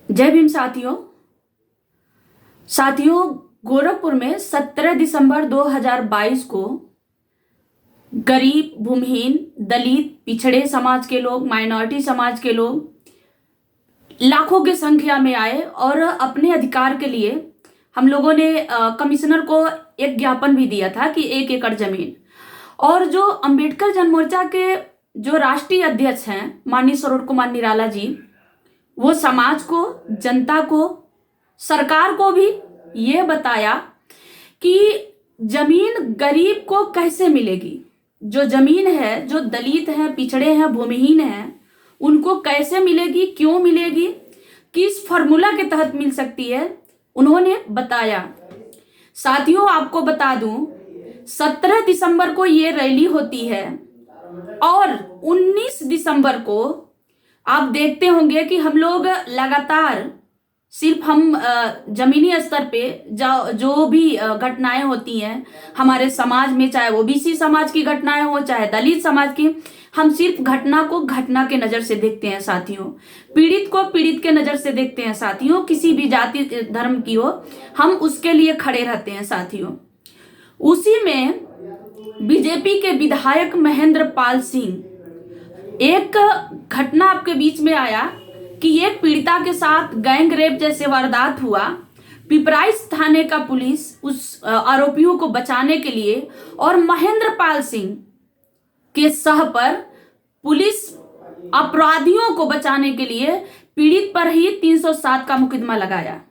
जय भीम साथियों। गोरखपुर में 17 दिसंबर 2022 को गरीब, भूमिहीन, दलित, पिछड़े समाज के लोग, माइनॉरिटी समाज के लोग लाखों की संख्या में आए और अपने अधिकार के लिए हम लोगों ने कमिश्नर को एक ज्ञापन भी दिया था कि 1 एकड़ जमीन। और जो अंबेडकर जनमोर्चा के जो राष्ट्रीय अध्यक्ष हैं माननीय सरोज कुमार निराला जी, वो समाज को, जनता को, सरकार को भी ये बताया कि जमीन गरीब को कैसे मिलेगी। जो जमीन है, जो दलित हैं, पिछड़े हैं, भूमिहीन हैं, उनको कैसे मिलेगी, क्यों मिलेगी, किस फॉर्मूला के तहत मिल सकती है, उन्होंने बताया। साथियों, आपको बता दूं, 17 दिसंबर को ये रैली होती है और 19 दिसंबर को आप देखते होंगे कि हम लोग लगातार सिर्फ हम जमीनी स्तर पे जो भी घटनाएं होती हैं हमारे समाज में, चाहे ओबीसी समाज की घटनाएं हो, चाहे दलित समाज की, हम सिर्फ घटना को घटना के नजर से देखते हैं साथियों। पीड़ित को पीड़ित के नजर से देखते हैं साथियों। किसी भी जाति धर्म की हो, हम उसके लिए खड़े रहते हैं साथियों। उसी में बीजेपी के विधायक महेंद्र पाल सिंह, एक घटना आपके बीच में आया कि एक पीड़िता के साथ गैंग रेप जैसे वारदात हुआ। पिपराइच थाने का पुलिस उस आरोपियों को बचाने के लिए और महेंद्र पाल सिंह के सह पर पुलिस अपराधियों को बचाने के लिए पीड़ित पर ही 307 का मुकदमा लगाया।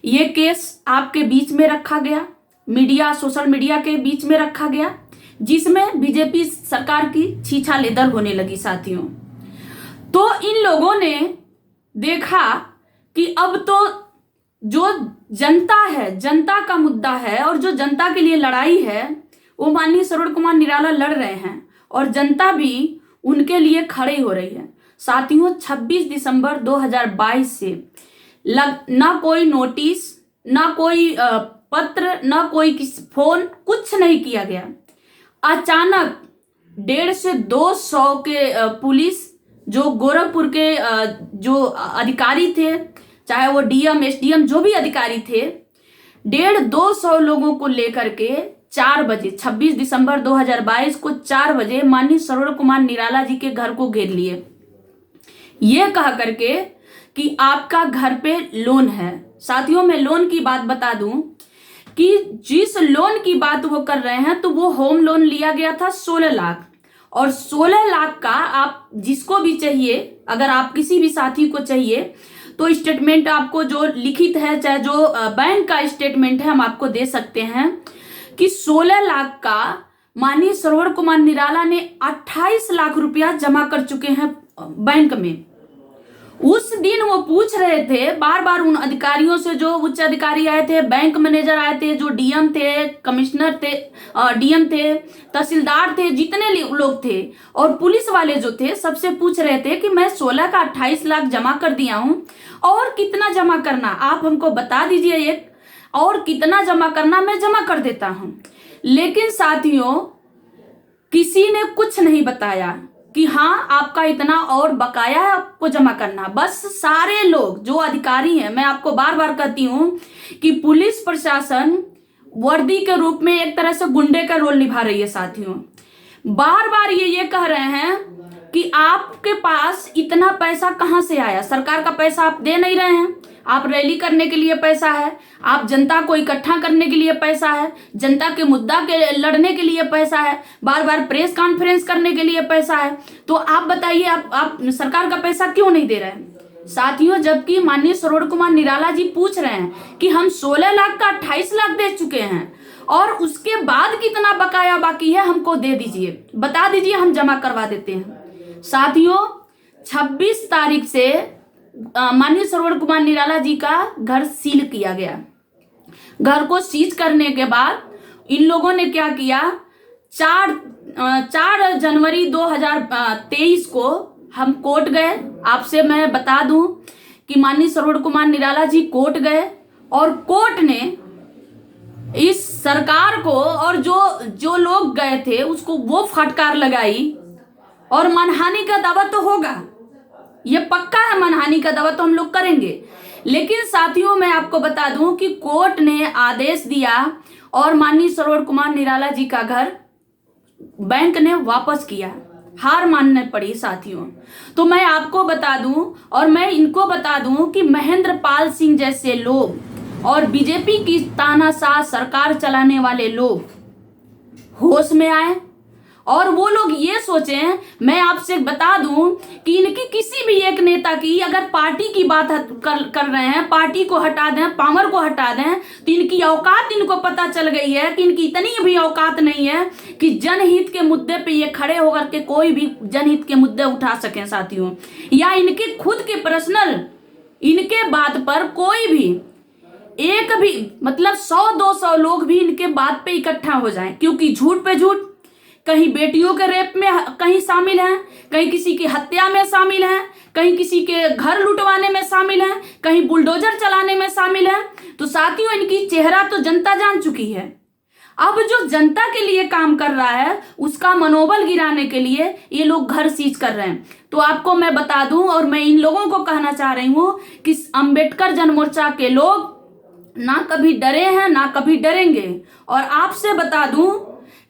ये केस आपके बीच में रखा गया, मीडिया, सोशल मीडिया के बीच में रखा गया, जिसमें बीजेपी सरकार की छीछालेदर होने लगी साथियों। तो इन लोगों ने देखा कि अब तो जो जनता है, जनता का मुद्दा है और जो जनता के लिए लड़ाई है, वो माननीय सरोज कुमार निराला लड़ रहे हैं और जनता भी उनके लिए खड़े हो रही है साथियों। 26 दिसंबर 2022 से ना कोई नोटिस, ना कोई पत्र, ना कोई फोन, कुछ नहीं किया गया। अचानक 150 से 200 के पुलिस, जो गोरखपुर के जो अधिकारी थे, चाहे वो डीएम, एसडीएम, जो भी अधिकारी थे, 150-200 लोगों को लेकर के 4 बजे 26 दिसंबर 2022 को 4 बजे माननीय सरोज कुमार निराला जी के घर को घेर लिए, ये कहा करके कि आपका घर पे लोन है। साथियों, मैं लोन की बात बता दूं कि जिस लोन की बात वो कर रहे हैं, तो वो होम लोन लिया गया था 16 लाख, और 16 लाख का आप जिसको भी चाहिए, अगर आप किसी भी साथी को चाहिए तो स्टेटमेंट आपको जो लिखित है, चाहे जो बैंक का स्टेटमेंट है, हम आपको दे सकते हैं कि 16 लाख का माननीय सरोज कुमार निराला ने 28 लाख रुपया जमा कर चुके हैं बैंक में। उस दिन वो पूछ रहे थे बार बार उन अधिकारियों से, जो उच्च अधिकारी आए थे, बैंक मैनेजर आए थे, जो डीएम थे, कमिश्नर थे, डीएम थे, तहसीलदार थे, जितने लोग थे, और पुलिस वाले जो थे, सबसे पूछ रहे थे कि मैं 16 का 28 लाख जमा कर दिया हूं, और कितना जमा करना आप हमको बता दीजिए, एक और कितना जमा करना, मैं जमा कर देता हूं। लेकिन साथियों, किसी ने कुछ नहीं बताया कि हाँ आपका इतना और बकाया है, आपको जमा करना। बस सारे लोग जो अधिकारी हैं, मैं आपको बार बार कहती हूं कि पुलिस प्रशासन वर्दी के रूप में एक तरह से गुंडे का रोल निभा रही है साथियों। बार बार ये कह रहे हैं कि आपके पास इतना पैसा कहां से आया, सरकार का पैसा आप दे नहीं रहे हैं, आप रैली करने के लिए पैसा है, आप जनता को इकट्ठा करने के लिए पैसा है, जनता के मुद्दा के लड़ने के लिए पैसा है, बार बार प्रेस कॉन्फ्रेंस करने के लिए पैसा है, तो आप बताइए आप सरकार का पैसा क्यों नहीं दे रहे हैं साथियों। जबकि माननीय सरोज कुमार निराला जी पूछ रहे हैं कि हम 16 लाख का 28 लाख दे चुके हैं, और उसके बाद कितना बकाया बाकी है हमको दे दीजिए, बता दीजिए, हम जमा करवा देते हैं। साथियों, 26 तारीख से माननीय सरोज कुमार निराला जी का घर सील किया गया। घर को सीज करने के बाद इन लोगों ने क्या किया, 4 जनवरी 2023 को हम कोर्ट गए। आपसे मैं बता दूं कि माननीय सरोज कुमार निराला जी कोर्ट गए, और कोर्ट ने इस सरकार को, और जो लोग गए थे उसको, वो फटकार लगाई, और मानहानि का दावा तो होगा, ये पक्का है, मानहानि का दावा तो हम लोग करेंगे। लेकिन साथियों मैं आपको बता दूं कि कोर्ट ने आदेश दिया और माननीय सरोवर कुमार निराला जी का घर बैंक ने वापस किया, हार मानने पड़ी साथियों। तो मैं आपको बता दूं और मैं इनको बता दूं कि महेंद्र पाल सिंह जैसे लोग और बीजेपी की तानाशाह सरकार चलाने वाले लोग होश में आए और वो लोग ये सोचें। मैं आपसे बता दूं कि इनकी किसी भी एक नेता की अगर पार्टी की बात कर रहे हैं, पार्टी को हटा दें, पावर को हटा दें, तो इनकी औकात इनको पता चल गई है कि इनकी इतनी भी औकात नहीं है कि जनहित के मुद्दे पे ये खड़े होकर के कोई भी जनहित के मुद्दे उठा सकें साथियों। या इनके खुद के पर्सनल इनके बात पर कोई भी एक भी मतलब 100-200 लोग भी इनके बात पे इकट्ठा हो जाएं, क्योंकि झूठ पे झूठ, कहीं बेटियों के रेप में कहीं शामिल हैं, कहीं किसी की हत्या में शामिल हैं, कहीं किसी के घर लुटवाने में शामिल हैं, कहीं बुलडोजर चलाने में शामिल हैं। तो साथियों इनकी चेहरा तो जनता जान चुकी है। अब जो जनता के लिए काम कर रहा है उसका मनोबल गिराने के लिए ये लोग घर सीज कर रहे हैं। तो आपको मैं बता दूं और मैं इन लोगों को कहना चाह रही हूं कि अंबेडकर जनमोर्चा के लोग ना कभी डरे हैं ना कभी डरेंगे। और आपसे बता दूं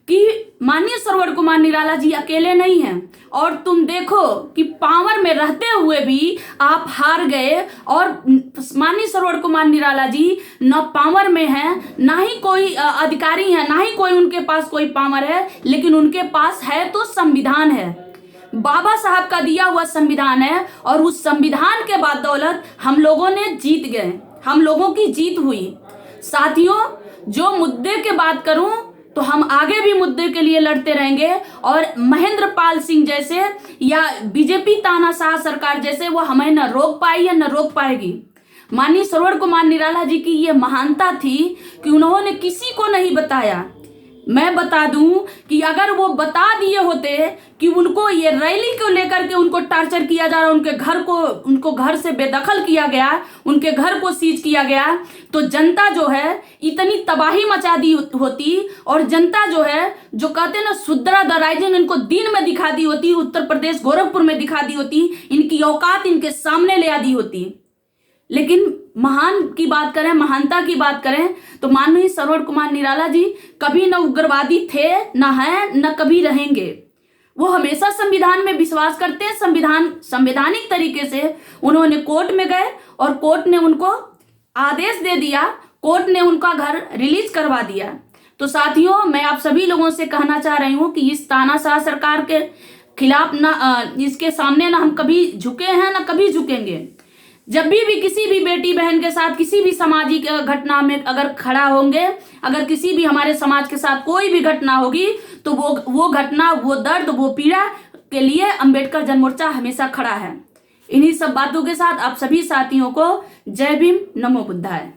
कि माननीय सरोवर कुमार निराला जी अकेले नहीं हैं और तुम देखो कि पावर में रहते हुए भी आप हार गए और माननीय सरोवर कुमार निराला जी न पावर में हैं, ना ही कोई अधिकारी है, ना ही कोई उनके पास कोई पावर है, लेकिन उनके पास है तो संविधान है, बाबा साहब का दिया हुआ संविधान है। और उस संविधान के बदौलत हम लोगों ने जीत गए, हम लोगों की जीत हुई। साथियों जो मुद्दे के बात करूं तो हम आगे भी मुद्दे के लिए लड़ते रहेंगे और महेंद्र पाल सिंह जैसे या बीजेपी तानाशाह सरकार जैसे वो हमें न रोक पाई है न रोक पाएगी। माननीय सरोवर कुमार निराला जी की ये महानता थी कि उन्होंने किसी को नहीं बताया। मैं बता दूं कि अगर वो बता दिए होते कि उनको ये रैली को लेकर के उनको टार्चर किया जा रहा, उनको घर से बेदखल किया गया, उनके घर को सीज किया गया, तो जनता जो है इतनी तबाही मचा दी होती और जनता जो है जो कहते हैं ना सुद्रा द राइजिंग इनको दिन में दिखा दी होती, उत्तर प्रदेश गोरखपुर में दिखा दी होती, इनकी औकात इनके सामने ले आ दी होती। लेकिन महान की बात करें, महानता की बात करें तो माननीय सरोवर कुमार निराला जी कभी न उग्रवादी थे, न हैं, न कभी रहेंगे। वो हमेशा संविधान में विश्वास करते हैं। संवैधानिक तरीके से उन्होंने कोर्ट में गए और कोर्ट ने उनको आदेश दे दिया, कोर्ट ने उनका घर रिलीज करवा दिया। तो साथियों मैं आप सभी लोगों से कहना चाह रही हूँ कि इस तानाशाह सरकार के खिलाफ ना इसके सामने ना हम कभी झुके हैं ना कभी झुकेंगे। जब भी किसी भी बेटी बहन के साथ किसी भी सामाजिक घटना में अगर खड़ा होंगे, अगर किसी भी हमारे समाज के साथ कोई भी घटना होगी तो वो घटना, वो दर्द, वो पीड़ा के लिए अंबेडकर जनमोर्चा हमेशा खड़ा है। इन्हीं सब बातों के साथ आप सभी साथियों को जय भीम, नमो बुद्धाय।